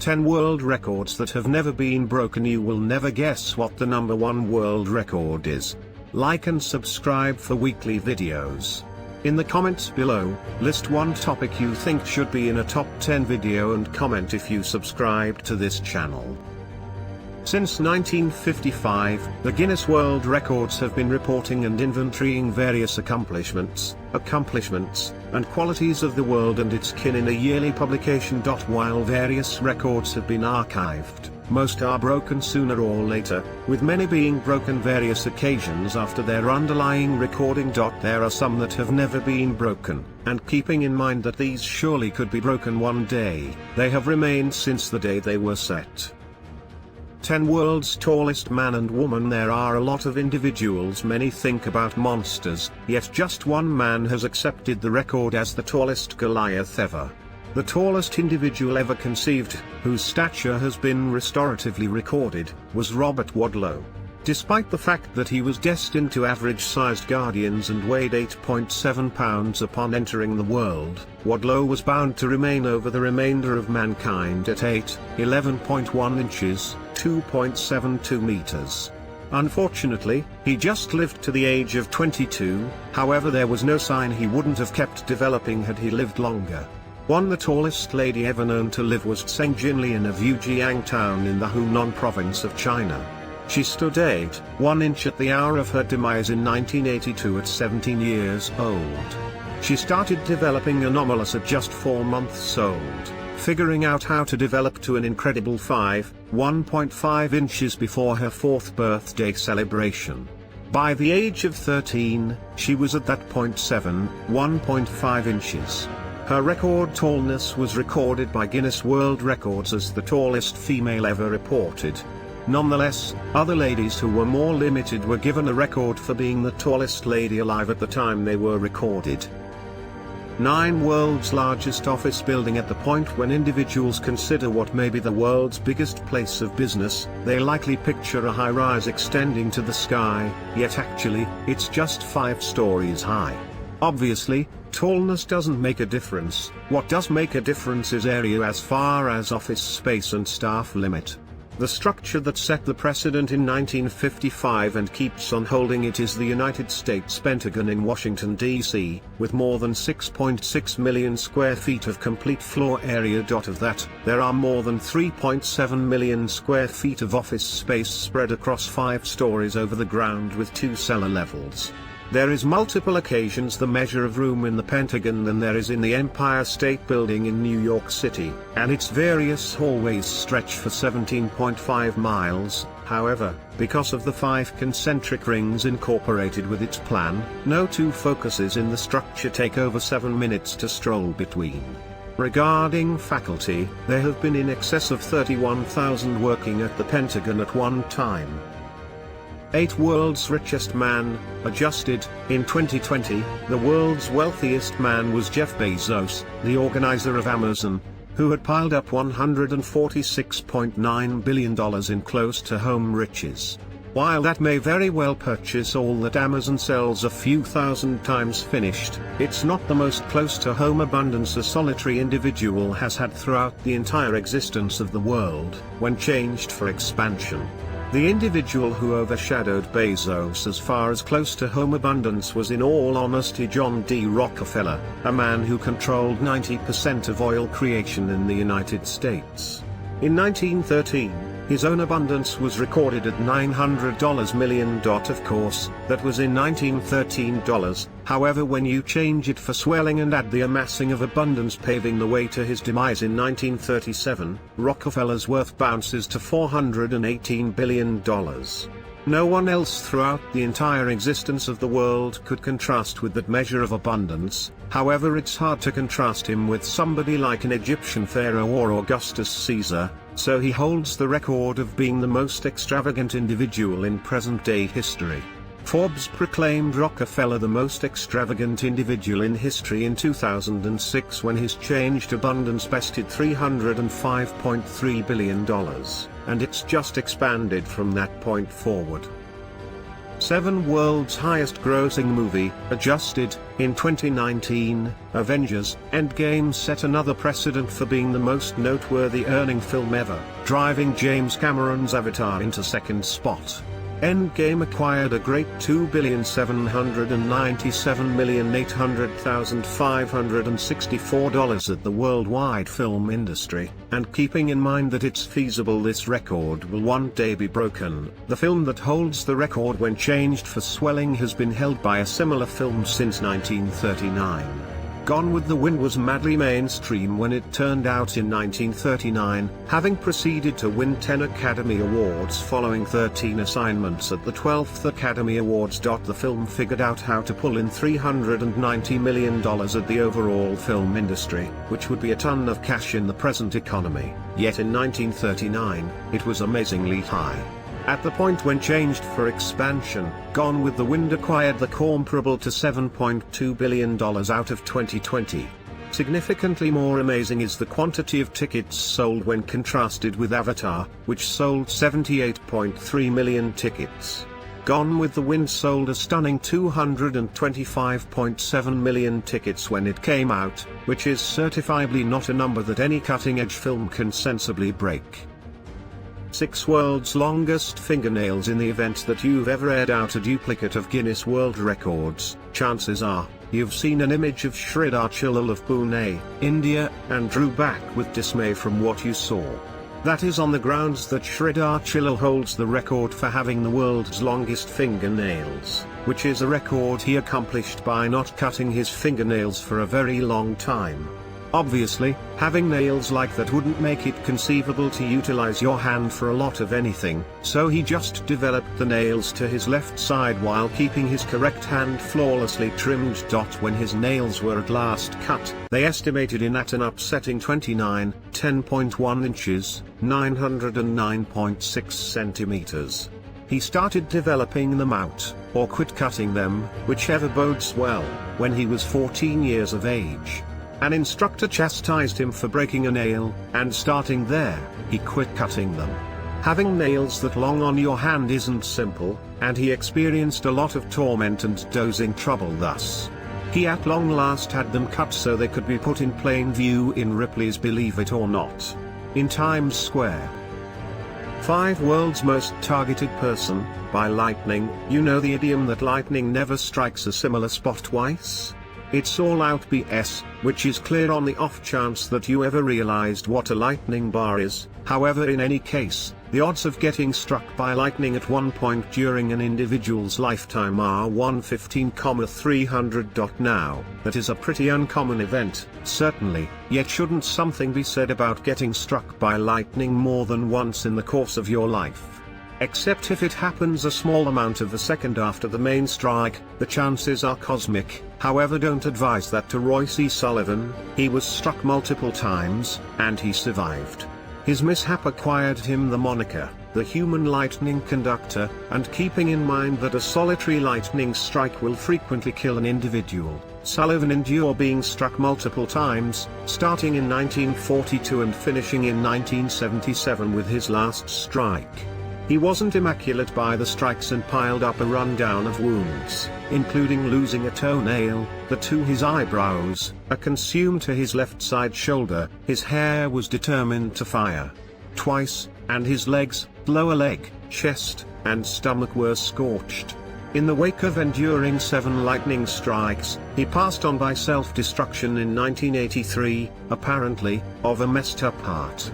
10 world records that have never been broken. You will never guess what the number 1 world record is. Like and subscribe for weekly videos. In the comments below, list one topic you think should be in a top 10 video and comment if you subscribe to this channel. Since 1955, the Guinness World Records have been reporting and inventorying various accomplishments, and qualities of the world and its kin in a yearly publication. While various records have been archived, most are broken sooner or later, with many being broken various occasions after their underlying recording. There are some that have never been broken, and keeping in mind that these surely could be broken one day, they have remained since the day they were set. 10 world's tallest man and woman. There are a lot of individuals many think about monsters, yet just one man has accepted the record as the tallest Goliath ever. The tallest individual ever conceived, whose stature has been restoratively recorded, was Robert Wadlow. Despite the fact that he was destined to average-sized guardians and weighed 8.7 pounds upon entering the world, Wadlow was bound to remain over the remainder of mankind at 11.1 inches, 2.72 meters. Unfortunately, he just lived to the age of 22, however there was no sign he wouldn't have kept developing had he lived longer. The tallest lady ever known to live was Tseng Jinlian of Yujiang town in the Hunan province of China. She stood 8.1 inch at the hour of her demise in 1982 at 17 years old. She started developing anomalous at just 4 months old, figuring out how to develop to an incredible 1.5 inches before her 4th birthday celebration. By the age of 13, she was at that point 1.5 inches. Her record tallness was recorded by Guinness World Records as the tallest female ever reported. Nonetheless, other ladies who were more limited were given a record for being the tallest lady alive at the time they were recorded. 9 world's largest office building. At the point when individuals consider what may be the world's biggest place of business, they likely picture a high-rise extending to the sky, yet actually, it's just 5 stories high. Obviously, tallness doesn't make a difference. What does make a difference is area as far as office space and staff limit. The structure that set the precedent in 1955 and keeps on holding it is the United States Pentagon in Washington, D.C., with more than 6.6 million square feet of complete floor area. Of that, there are more than 3.7 million square feet of office space spread across 5 stories over the ground with 2 cellar levels. There is multiple occasions the measure of room in the Pentagon than there is in the Empire State Building in New York City, and its various hallways stretch for 17.5 miles. However, because of the 5 concentric rings incorporated with its plan, no 2 focuses in the structure take over 7 minutes to stroll between. Regarding faculty, there have been in excess of 31,000 working at the Pentagon at one time. 8 world's richest man, adjusted. In 2020, the world's wealthiest man was Jeff Bezos, the organizer of Amazon, who had piled up $146.9 billion in close-to-home riches. While that may very well purchase all that Amazon sells a few thousand times finished, it's not the most close-to-home abundance a solitary individual has had throughout the entire existence of the world, when changed for expansion. The individual who overshadowed Bezos as far as close-to-home abundance was in all honesty John D. Rockefeller, a man who controlled 90% of oil creation in the United States. In 1913, his own abundance was recorded at $900 million. Of course, that was in 1913 dollars, however when you change it for swelling and add the amassing of abundance paving the way to his demise in 1937, Rockefeller's worth bounces to $418 billion. No one else throughout the entire existence of the world could contrast with that measure of abundance. However, it's hard to contrast him with somebody like an Egyptian pharaoh or Augustus Caesar, so he holds the record of being the most extravagant individual in present-day history. Forbes proclaimed Rockefeller the most extravagant individual in history in 2006 when his changed abundance bested $305.3 billion, and it's just expanded from that point forward. 7 World's highest grossing movie, adjusted. In 2019, Avengers: Endgame set another precedent for being the most noteworthy earning film ever, driving James Cameron's Avatar into second spot. Endgame acquired a great $2,797,800,564 at the worldwide film industry, and keeping in mind that it's feasible this record will one day be broken, the film that holds the record when changed for swelling has been held by a similar film since 1939. Gone with the Wind was madly mainstream when it turned out in 1939, having proceeded to win 10 Academy Awards following 13 assignments at the 12th Academy Awards. The film figured out how to pull in $390 million at the overall film industry, which would be a ton of cash in the present economy, yet in 1939, it was amazingly high. At the point when changed for expansion, Gone with the Wind acquired the comparable to $7.2 billion out of 2020. Significantly more amazing is the quantity of tickets sold when contrasted with Avatar, which sold 78.3 million tickets. Gone with the Wind sold a stunning 225.7 million tickets when it came out, which is certifiably not a number that any cutting-edge film can sensibly break. 6 World's longest fingernails. In the event that you've ever aired out a duplicate of Guinness World Records, chances are, you've seen an image of Sridhar Chillal of Pune, India, and drew back with dismay from what you saw. That is on the grounds that Sridhar Chillal holds the record for having the world's longest fingernails, which is a record he accomplished by not cutting his fingernails for a very long time. Obviously, having nails like that wouldn't make it conceivable to utilize your hand for a lot of anything, so he just developed the nails to his left side while keeping his correct hand flawlessly trimmed. When his nails were at last cut, they estimated in at an upsetting 10.1 inches, 909.6 centimeters. He started developing them out, or quit cutting them, whichever bodes well, when he was 14 years of age. An instructor chastised him for breaking a nail, and starting there, he quit cutting them. Having nails that long on your hand isn't simple, and he experienced a lot of torment and dozing trouble thus. He at long last had them cut so they could be put in plain view in Ripley's Believe It or Not, in Times Square. 5 World's most targeted person, by lightning. You know the idiom that lightning never strikes a similar spot twice? It's all out BS, which is clear on the off chance that you ever realized what a lightning bar is. However, in any case, the odds of getting struck by lightning at one point during an individual's lifetime are 1/15,300. Now, that is a pretty uncommon event, certainly, yet shouldn't something be said about getting struck by lightning more than once in the course of your life? Except if it happens a small amount of a second after the main strike, the chances are cosmic. However, don't advise that to Roy C. Sullivan. He was struck multiple times, and he survived. His mishap acquired him the moniker, the human lightning conductor, and keeping in mind that a solitary lightning strike will frequently kill an individual, Sullivan endured being struck multiple times, starting in 1942 and finishing in 1977 with his last strike. He wasn't immaculate by the strikes and piled up a rundown of wounds, including losing a toenail, to his eyebrows, a consume to his left side shoulder. His hair was determined to fire twice, and his legs, lower leg, chest, and stomach were scorched. In the wake of enduring 7 lightning strikes, he passed on by self-destruction in 1983, apparently, of a messed up heart.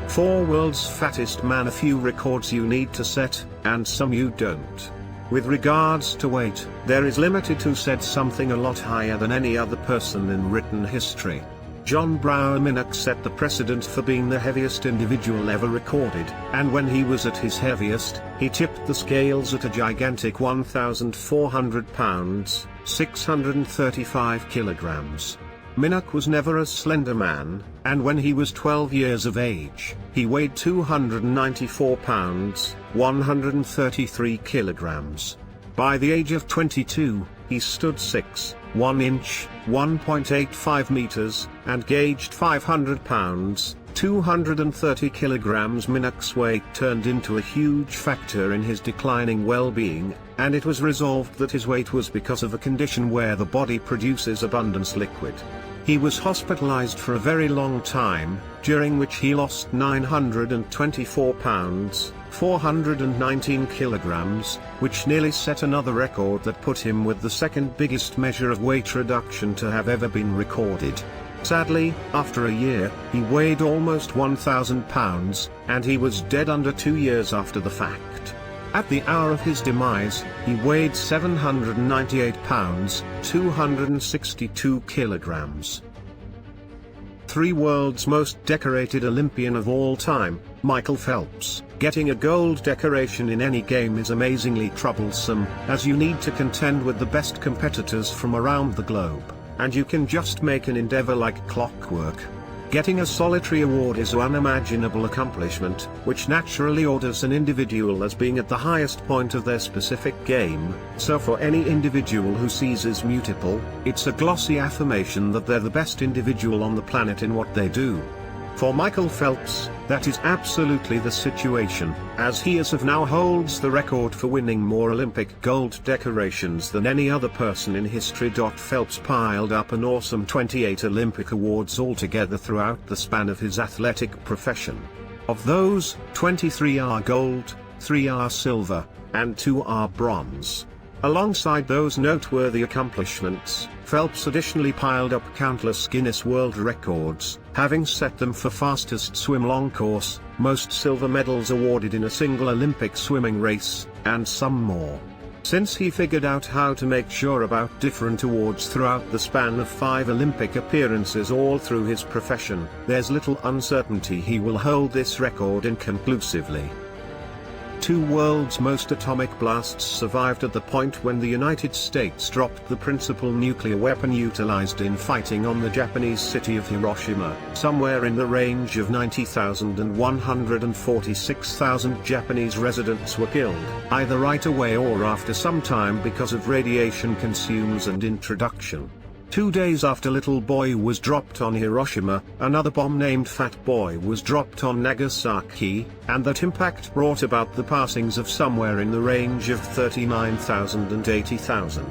4 World's fattest man. A few records you need to set, and some you don't. With regards to weight, there is limited who said something a lot higher than any other person in written history. John Brower Minnock set the precedent for being the heaviest individual ever recorded, and when he was at his heaviest, he tipped the scales at a gigantic 1,400 pounds, 635 kilograms. Minnock was never a slender man, and when he was 12 years of age, he weighed 294 pounds, 133 kilograms. By the age of 22, he stood 6'1" 1.85 meters, and gauged 500 pounds, 230 kilograms. Minuk's weight turned into a huge factor in his declining well-being, and it was resolved that his weight was because of a condition where the body produces abundance liquid. He was hospitalized for a very long time, during which he lost 924 pounds, 419 kilograms, which nearly set another record that put him with the second biggest measure of weight reduction to have ever been recorded. Sadly, after a year, he weighed almost 1,000 pounds, and he was dead under 2 years after the fact. At the hour of his demise, he weighed 798 pounds, 262 kilograms. 3 world's most decorated Olympian of all time, Michael Phelps. Getting a gold decoration in any game is amazingly troublesome, as you need to contend with the best competitors from around the globe, and you can just make an endeavor like clockwork. Getting a solitary award is an unimaginable accomplishment, which naturally orders an individual as being at the highest point of their specific game, so for any individual who seizes multiple, it's a glossy affirmation that they're the best individual on the planet in what they do. For Michael Phelps, that is absolutely the situation, as he as of now holds the record for winning more Olympic gold decorations than any other person in history. Phelps piled up an awesome 28 Olympic awards altogether throughout the span of his athletic profession. Of those, 23 are gold, 3 are silver, and 2 are bronze. Alongside those noteworthy accomplishments, Phelps additionally piled up countless Guinness World Records, having set them for fastest swim long course, most silver medals awarded in a single Olympic swimming race, and some more. Since he figured out how to make sure about different awards throughout the span of 5 Olympic appearances all through his profession, there's little uncertainty he will hold this record inconclusively. 2 world's most atomic blasts survived at the point when the United States dropped the principal nuclear weapon utilized in fighting on the Japanese city of Hiroshima. Somewhere in the range of 90,000 and 146,000 Japanese residents were killed, either right away or after some time because of radiation consumes and introduction. 2 days after Little Boy was dropped on Hiroshima, another bomb named Fat Boy was dropped on Nagasaki, and that impact brought about the passings of somewhere in the range of 39,000 and 80,000.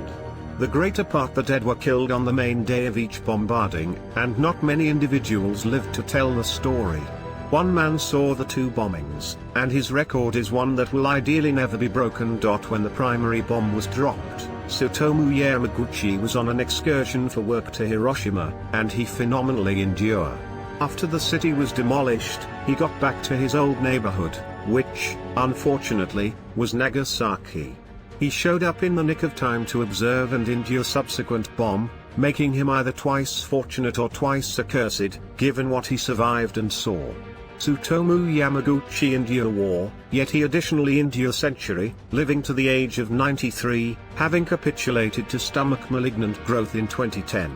The greater part the dead were killed on the main day of each bombarding, and not many individuals lived to tell the story. One man saw the 2 bombings, and his record is one that will ideally never be broken. When the primary bomb was dropped, Tsutomu Yamaguchi was on an excursion for work to Hiroshima, and he phenomenally endured. After the city was demolished, he got back to his old neighborhood, which, unfortunately, was Nagasaki. He showed up in the nick of time to observe and endure subsequent bomb, making him either twice fortunate or twice accursed, given what he survived and saw. Tsutomu Yamaguchi endured war, yet he additionally endured a century, living to the age of 93, having capitulated to stomach malignant growth in 2010.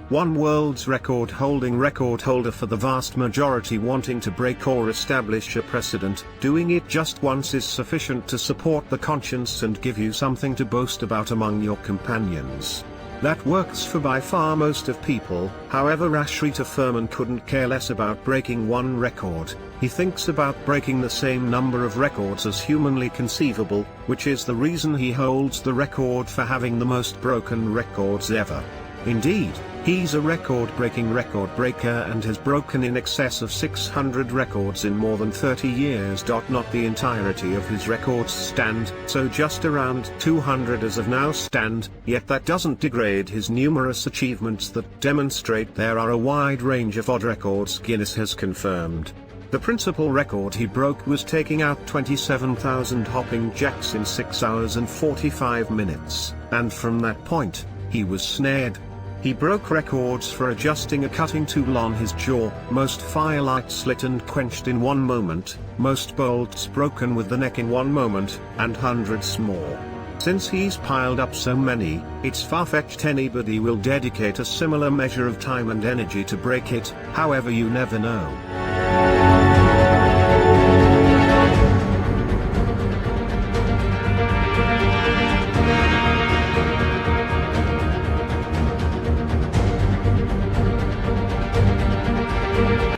One world's record-holding record holder for the vast majority wanting to break or establish a precedent. Doing it just once is sufficient to support the conscience and give you something to boast about among your companions. That works for by far most of people. However, Ashrita Furman couldn't care less about breaking one record. He thinks about breaking the same number of records as humanly conceivable, which is the reason he holds the record for having the most broken records ever. Indeed, he's a record-breaking record breaker and has broken in excess of 600 records in more than 30 years. Not the entirety of his records stand, so just around 200 as of now stand, yet that doesn't degrade his numerous achievements that demonstrate there are a wide range of odd records Guinness has confirmed. The principal record he broke was taking out 27,000 hopping jacks in 6 hours and 45 minutes, and from that point, he was snared. He broke records for adjusting a cutting tool on his jaw, most firelight slit and quenched in 1 moment, most bolts broken with the neck in 1 moment, and hundreds more. Since he's piled up so many, it's far-fetched anybody will dedicate a similar measure of time and energy to break it. However, you never know.